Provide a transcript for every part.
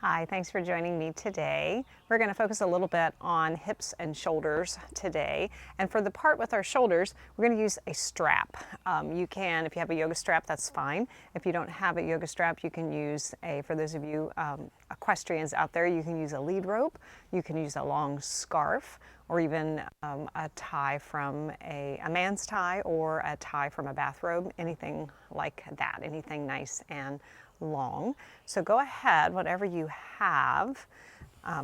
Hi, thanks for joining me today. We're going to focus a little bit on hips and shoulders today. And for the part with our shoulders, we're going to use a strap. You can, if you have a yoga strap, that's fine. If you don't have a yoga strap, you can use for those of you equestrians out there, you can use a lead rope, you can use a long scarf, or even a tie from a man's tie or a tie from a bathrobe, anything like that, anything nice and long. So go ahead, whatever you have,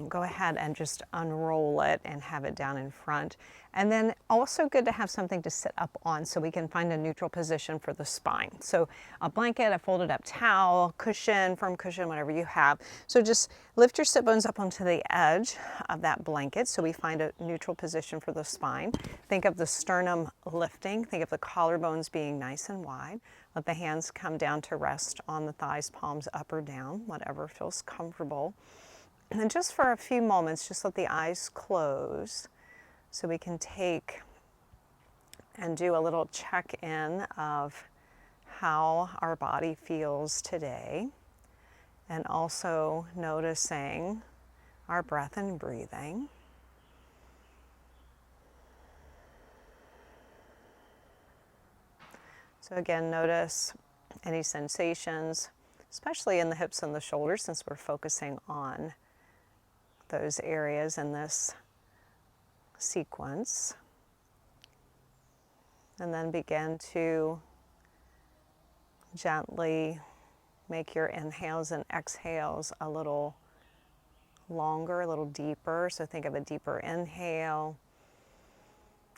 go ahead and just unroll it and have it down in front. And then also good to have something to sit up on so we can find a neutral position for the spine. So a blanket, a folded up towel, cushion, firm cushion, whatever you have. So just lift your sit bones up onto the edge of that blanket so we find a neutral position for the spine. Think of the sternum lifting. Think of the collarbones being nice and wide. Let the hands come down to rest on the thighs, palms up or down, whatever feels comfortable. And then just for a few moments, just let the eyes close so we can take and do a little check-in of how our body feels today, and also noticing our breath and breathing. So again, notice any sensations, especially in the hips and the shoulders, since we're focusing on those areas in this sequence. And then begin to gently make your inhales and exhales a little longer, a little deeper. So think of a deeper inhale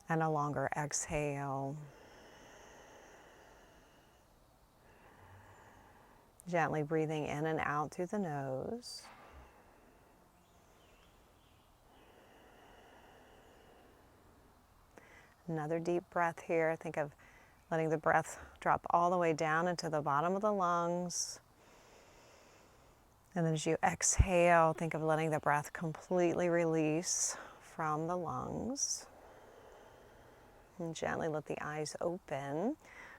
and a longer exhale. Gently breathing in and out through the nose. Another deep breath here. Think of letting the breath drop all the way down into the bottom of the lungs. And then as you exhale, think of letting the breath completely release from the lungs. And gently let the eyes open.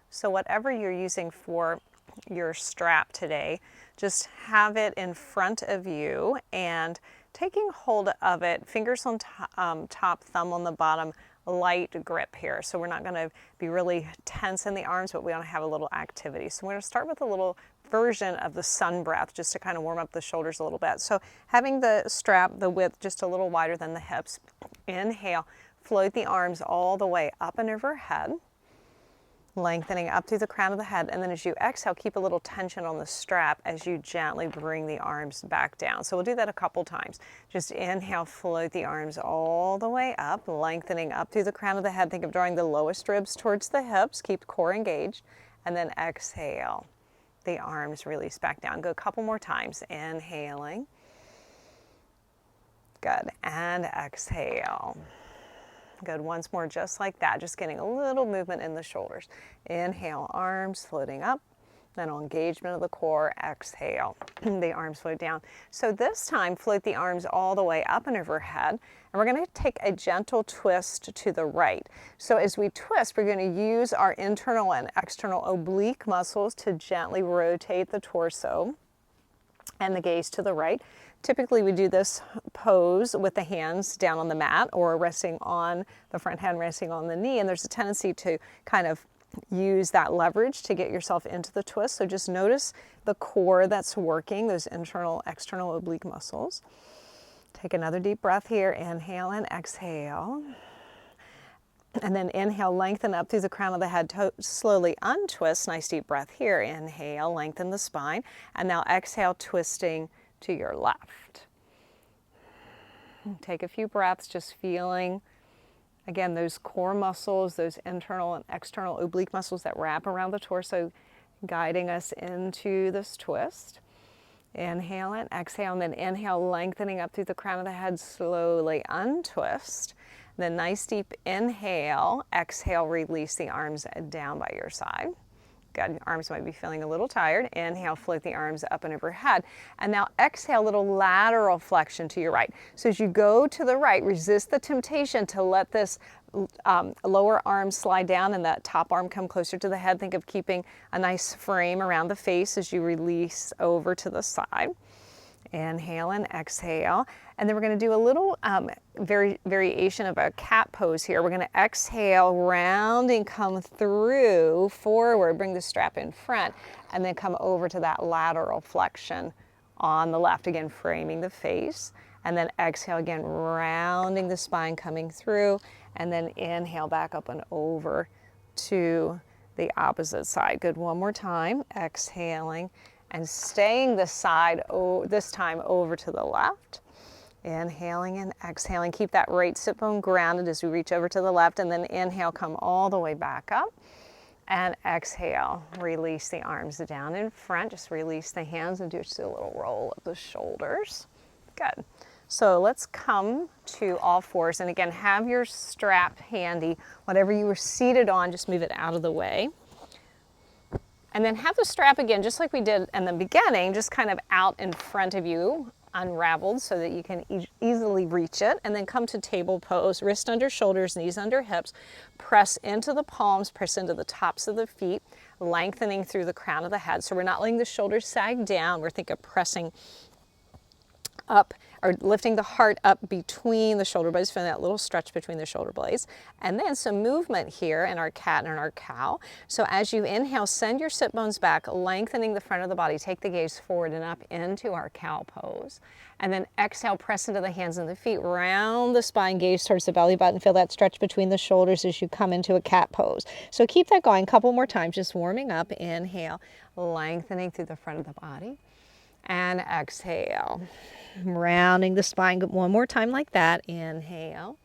So whatever you're using for your strap today, just have it in front of you and taking hold of it, fingers on top, thumb on the bottom, light grip here. So we're not going to be really tense in the arms, but we want to have a little activity. So we're going to start with a little version of the sun breath just to kind of warm up the shoulders a little bit. So having the strap, the width just a little wider than the hips. Inhale, float the arms all the way up and overhead, lengthening up through the crown of the head. And then as you exhale, keep a little tension on the strap as you gently bring the arms back down. So we'll do that a couple times. Just inhale, float the arms all the way up, lengthening up through the crown of the head. Think of drawing the lowest ribs towards the hips. Keep the core engaged. And then exhale, the arms release back down. Go a couple more times. Inhaling. Good. And exhale. Good, once more just like that, just getting a little movement in the shoulders. Inhale, arms floating up, then engagement of the core, exhale, the arms float down. So this time, float the arms all the way up and overhead, and we're going to take a gentle twist to the right. So as we twist, we're going to use our internal and external oblique muscles to gently rotate the torso and the gaze to the right. Typically we do this pose with the hands down on the mat or resting on the front hand, resting on the knee, and there's a tendency to kind of use that leverage to get yourself into the twist. So just notice the core that's working, those internal, external oblique muscles. Take another deep breath here, inhale and exhale. And then inhale, lengthen up through the crown of the head, slowly untwist, nice deep breath here. Inhale, lengthen the spine, and now exhale, twisting to your left. Take a few breaths, just feeling, again, those core muscles, those internal and external oblique muscles that wrap around the torso, guiding us into this twist. Inhale and exhale, and then inhale, lengthening up through the crown of the head, slowly untwist. Then nice deep inhale, exhale, release the arms down by your side. Good, your arms might be feeling a little tired. Inhale, float the arms up and overhead. And now exhale, little lateral flexion to your right. So as you go to the right, resist the temptation to let this lower arm slide down and that top arm come closer to the head. Think of keeping a nice frame around the face as you release over to the side. Inhale and exhale. And then we're going to do a little variation of a cat pose here. We're going to exhale, round and come through forward, bring the strap in front, and then come over to that lateral flexion on the left, again framing the face. And then exhale again, rounding the spine, coming through, and then inhale back up and over to the opposite side. Good, one more time, exhaling and staying this side, this time over to the left. Inhaling and exhaling, keep that right sit bone grounded as we reach over to the left, and then inhale, come all the way back up. And exhale, release the arms down in front, just release the hands and do just a little roll of the shoulders. Good. So let's come to all fours, and again, have your strap handy. Whatever you were seated on, just move it out of the way. And then have the strap again, just like we did in the beginning, just kind of out in front of you, unraveled so that you can easily reach it. And then come to table pose, wrist under shoulders, knees under hips. Press into the palms, press into the tops of the feet, lengthening through the crown of the head. So we're not letting the shoulders sag down. We're thinking of pressing up or lifting the heart up between the shoulder blades, feeling that little stretch between the shoulder blades. And then some movement here in our cat and our cow. So as you inhale, send your sit bones back, lengthening the front of the body. Take the gaze forward and up into our cow pose. And then exhale, press into the hands and the feet, round the spine, gaze towards the belly button. Feel that stretch between the shoulders as you come into a cat pose. So keep that going a couple more times, just warming up. Inhale, lengthening through the front of the body. And exhale, rounding the spine one more time like that. Inhale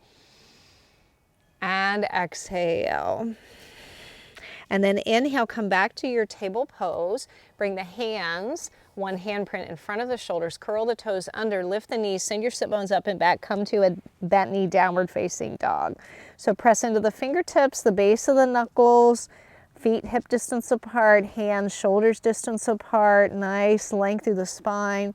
and exhale. And then inhale, come back to your table pose. Bring the hands, one handprint in front of the shoulders, curl the toes under, lift the knees, send your sit bones up and back, come to a bent knee downward facing dog. So press into the fingertips, the base of the knuckles, feet hip distance apart, hands shoulders distance apart, nice length through the spine.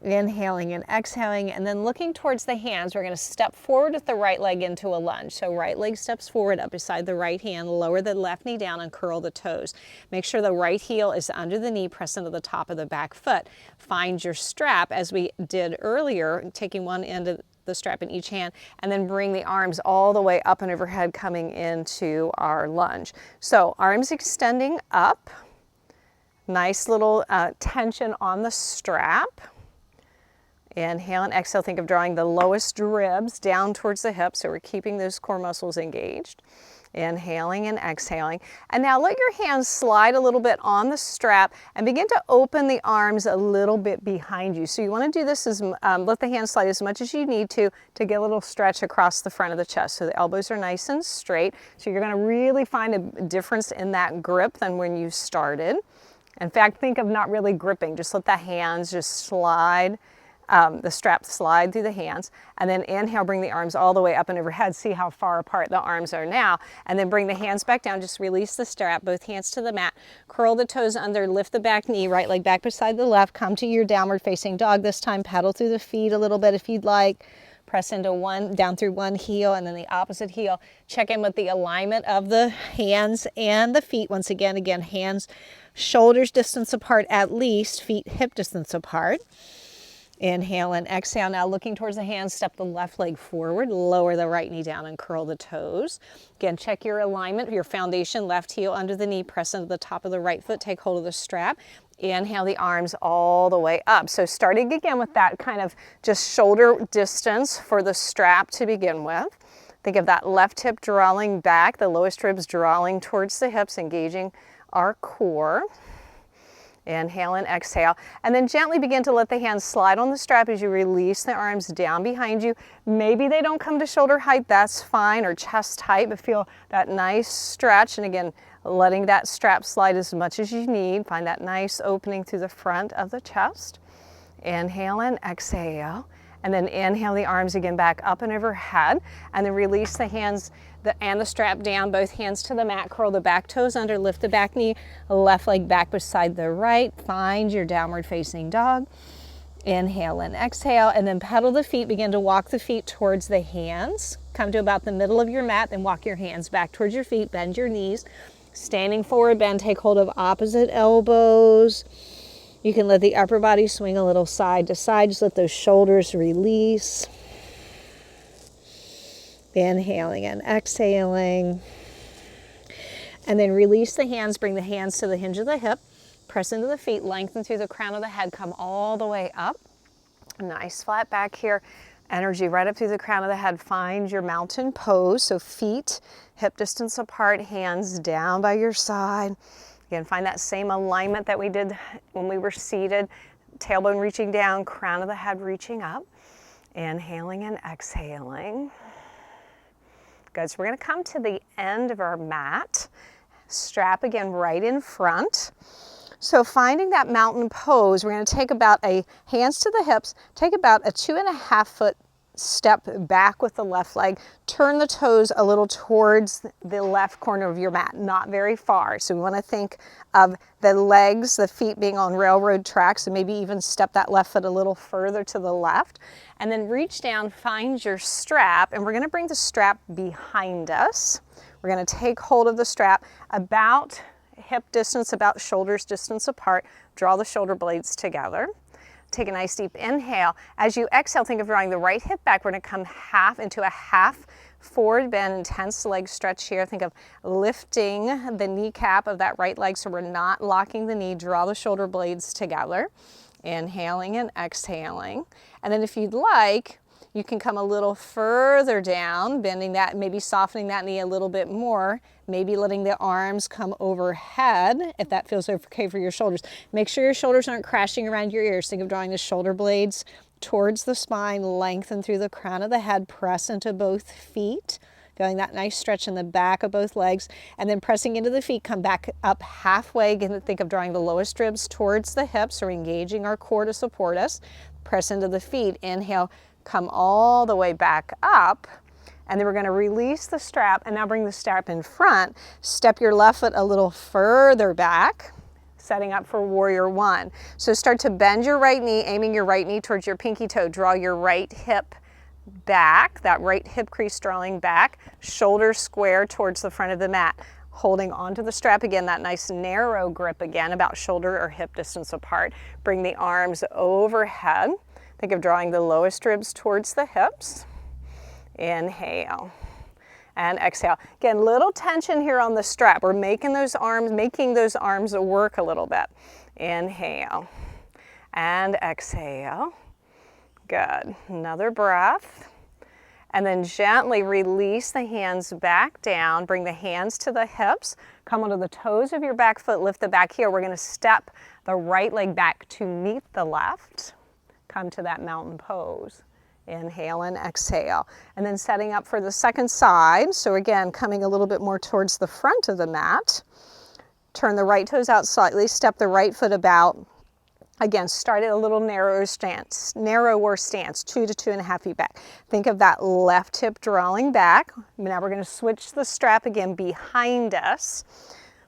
Inhaling and exhaling, and then looking towards the hands, we're going to step forward with the right leg into a lunge. So right leg steps forward up beside the right hand, lower the left knee down and curl the toes. Make sure the right heel is under the knee, press into the top of the back foot. Find your strap as we did earlier, taking one end of the strap in each hand, and then bring the arms all the way up and overhead, coming into our lunge. So arms extending up, nice little tension on the strap. Inhale and exhale, think of drawing the lowest ribs down towards the hips, so we're keeping those core muscles engaged. Inhaling and exhaling. And now let your hands slide a little bit on the strap and begin to open the arms a little bit behind you. So you want to do this as, let the hands slide as much as you need to get a little stretch across the front of the chest. So the elbows are nice and straight. So you're going to really find a difference in that grip than when you started. In fact, think of not really gripping. Just let the hands just slide. The strap slide through the hands, and then inhale, bring the arms all the way up and overhead. See how far apart the arms are now, and then bring the hands back down. Just release the strap, both hands to the mat, curl the toes under, lift the back knee, right leg back beside the left, come to your downward facing dog. This time pedal through the feet a little bit if you'd like. Press into one, down through one heel and then the opposite heel. Check in with the alignment of the hands and the feet. Once again, hands shoulders distance apart at least, feet hip distance apart. Inhale and exhale. Now looking towards the hands, step the left leg forward, lower the right knee down and curl the toes. Again, check your alignment, your foundation, left heel under the knee, press into the top of the right foot, take hold of the strap. Inhale the arms all the way up. So starting again with that kind of just shoulder distance for the strap to begin with. Think of that left hip drawing back, the lowest ribs drawing towards the hips, engaging our core. Inhale and exhale, and then gently begin to let the hands slide on the strap as you release the arms down behind you. Maybe they don't come to shoulder height, that's fine, or chest height, but feel that nice stretch. And again, letting that strap slide as much as you need. Find that nice opening through the front of the chest. Inhale and exhale, and then inhale the arms again back up and overhead, and then release the hands and the strap down, both hands to the mat, curl the back toes under, lift the back knee, left leg back beside the right, find your downward facing dog. Inhale and exhale, and then pedal the feet, begin to walk the feet towards the hands. Come to about the middle of your mat, then walk your hands back towards your feet, bend your knees. Standing forward bend, take hold of opposite elbows. You can let the upper body swing a little side to side. Just let those shoulders release. Inhaling and exhaling. And then release the hands. Bring the hands to the hinge of the hip. Press into the feet. Lengthen through the crown of the head. Come all the way up. Nice flat back here. Energy right up through the crown of the head. Find your mountain pose. So feet hip distance apart. Hands down by your side. Again, find that same alignment that we did when we were seated. Tailbone reaching down. Crown of the head reaching up. Inhaling and exhaling. Good, so we're going to come to the end of our mat. Strap again right in front. So finding that mountain pose, we're going to take about hands to the hips, take about a 2.5 foot step back with the left leg. Turn the toes a little towards the left corner of your mat, not very far. So we want to think of the legs, the feet being on railroad tracks, and maybe even step that left foot a little further to the left. And then reach down, find your strap, and we're going to bring the strap behind us. We're going to take hold of the strap about hip distance, about shoulders distance apart. Draw the shoulder blades together. Take a nice deep inhale. As you exhale, think of drawing the right hip back. We're going to come into a half forward bend, intense leg stretch here. Think of lifting the kneecap of that right leg so we're not locking the knee. Draw the shoulder blades together. Inhaling and exhaling. And then if you'd like, you can come a little further down, bending that, maybe softening that knee a little bit more, maybe letting the arms come overhead if that feels okay for your shoulders. Make sure your shoulders aren't crashing around your ears. Think of drawing the shoulder blades towards the spine, lengthen through the crown of the head, press into both feet, feeling that nice stretch in the back of both legs, and then pressing into the feet, come back up halfway. Again, think of drawing the lowest ribs towards the hips, or engaging our core to support us. Press into the feet, inhale, come all the way back up, and then we're going to release the strap and now bring the strap in front. Step your left foot a little further back, setting up for warrior one. So start to bend your right knee, aiming your right knee towards your pinky toe. Draw your right hip back, that right hip crease drawing back, shoulders square towards the front of the mat. Holding onto the strap again, that nice narrow grip again, about shoulder or hip distance apart. Bring the arms overhead. Think of drawing the lowest ribs towards the hips. Inhale and exhale. Again, little tension here on the strap. We're making those arms work a little bit. Inhale and exhale. Good. Another breath. And then gently release the hands back down. Bring the hands to the hips. Come onto the toes of your back foot. Lift the back heel. We're going to step the right leg back to meet the left. Come to that mountain pose. Inhale and exhale. And then setting up for the second side. So again, coming a little bit more towards the front of the mat. Turn the right toes out slightly. Step the right foot about. Again, start at a little narrower stance, 2 to 2.5 feet back. Think of that left hip drawing back. Now we're going to switch the strap again behind us.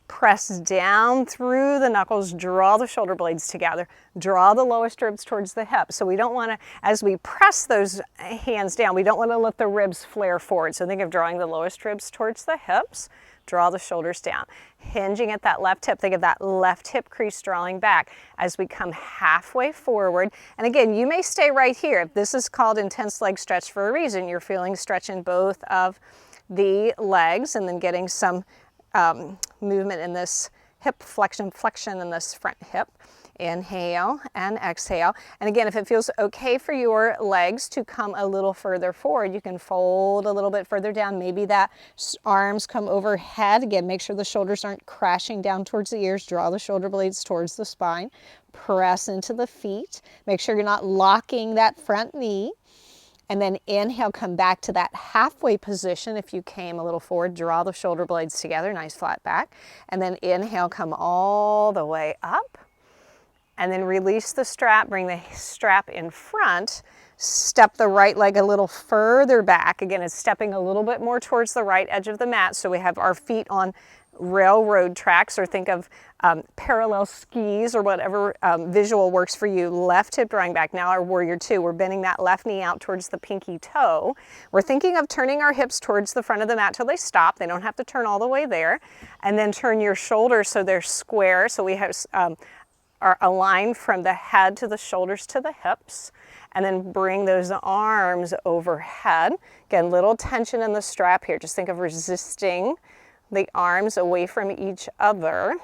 Press down through the knuckles, draw the shoulder blades together, draw the lowest ribs towards the hips. So we don't want to, as we press those hands down, we don't want to let the ribs flare forward. So think of drawing the lowest ribs towards the hips, draw the shoulders down. Hinging at that left hip, think of that left hip crease drawing back as we come halfway forward. And again, you may stay right here. This is called intense leg stretch for a reason. You're feeling stretch in both of the legs and then getting some movement in this hip flexion in this front hip. Inhale and exhale. And again, if it feels okay for your legs to come a little further forward, you can fold a little bit further down. Maybe that arms come overhead. Again, make sure the shoulders aren't crashing down towards the ears. Draw the shoulder blades towards the spine. Press into the feet. Make sure you're not locking that front knee. And then inhale, come back to that halfway position. If you came a little forward, draw the shoulder blades together, nice flat back. And then inhale, come all the way up. And then release the strap, bring the strap in front. Step the right leg a little further back. Again, it's stepping a little bit more towards the right edge of the mat. So we have our feet on railroad tracks, or think of parallel skis or whatever visual works for you. Left hip drawing back. Now our warrior two, we're bending that left knee out towards the pinky toe. We're thinking of turning our hips towards the front of the mat till they stop. They don't have to turn all the way there. And then turn your shoulders so they're square. So we have are aligned from the head to the shoulders to the hips, and then bring those arms overhead. Again, little tension in the strap here. Just think of resisting the arms away from each other.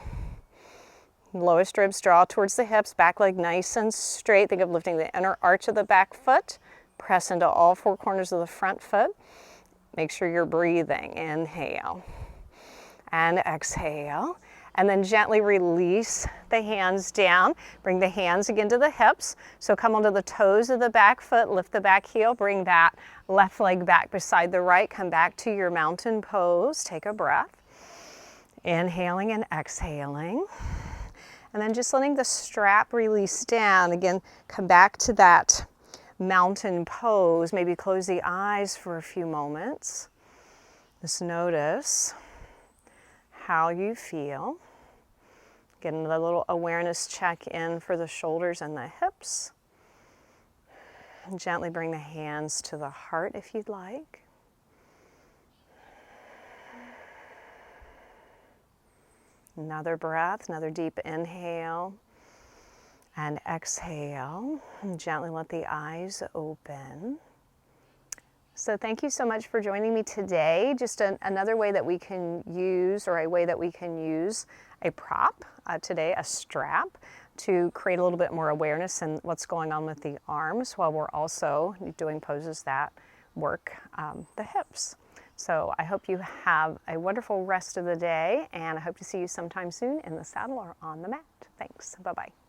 Lowest ribs draw towards the hips, back leg nice and straight. Think of lifting the inner arch of the back foot. Press into all four corners of the front foot. Make sure you're breathing. Inhale and exhale. And then gently release the hands down. Bring the hands again to the hips. So come onto the toes of the back foot, lift the back heel, bring that left leg back beside the right. Come back to your mountain pose. Take a breath. Inhaling and exhaling. And then just letting the strap release down. Again, come back to that mountain pose. Maybe close the eyes for a few moments. Just notice how you feel. Get a little awareness check in for the shoulders and the hips. And gently bring the hands to the heart if you'd like. Another breath, another deep inhale and exhale. And gently let the eyes open. So thank you so much for joining me today. Just another way that we can use, or a way that we can use a prop today, a strap, to create a little bit more awareness in what's going on with the arms while we're also doing poses that work the hips. So I hope you have a wonderful rest of the day, and I hope to see you sometime soon in the saddle or on the mat. Thanks. Bye-bye.